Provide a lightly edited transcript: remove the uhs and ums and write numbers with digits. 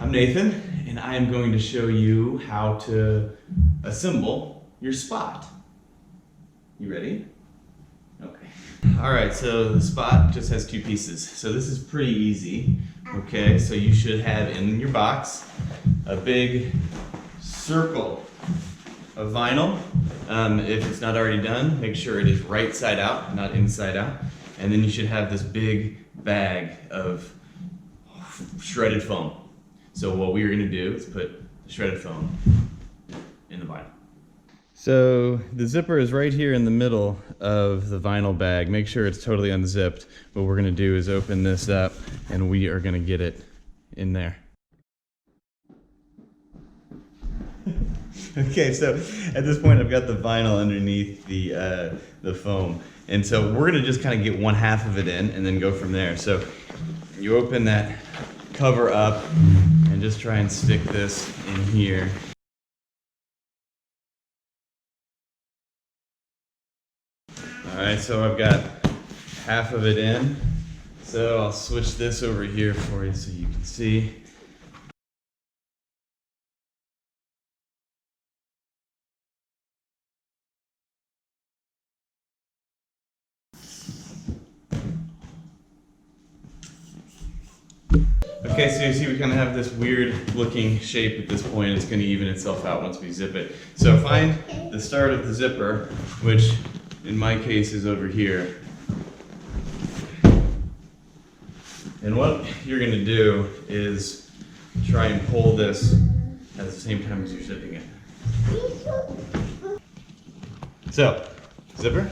I'm Nathan, and I am going to show you how to assemble your Spot. You ready? Okay. Alright, so the Spot just has two pieces. So this is pretty easy. Okay, so you should have in your box a big circle of vinyl. If it's not already done, make sure it is right side out, not inside out. And then you should have this big bag of shredded foam. So what we're going to do is put the shredded foam in the vinyl. So the zipper is right here in the middle of the vinyl bag. Make sure it's totally unzipped. What we're going to do is open this up and we are going to get it in there. Okay, so at this point I've got the vinyl underneath the foam. And so we're going to just kind of get one half of it in and then go from there. So you open that cover up and just try and stick this in here. Alright, so I've got half of it in. So I'll switch this over here for you so you can see. Okay, so you see we kind of have this weird looking shape at this point. It's going to even itself out once we zip it. So find the start of the zipper, which in my case is over here. And what you're going to do is try and pull this at the same time as you're zipping it. So, zipper.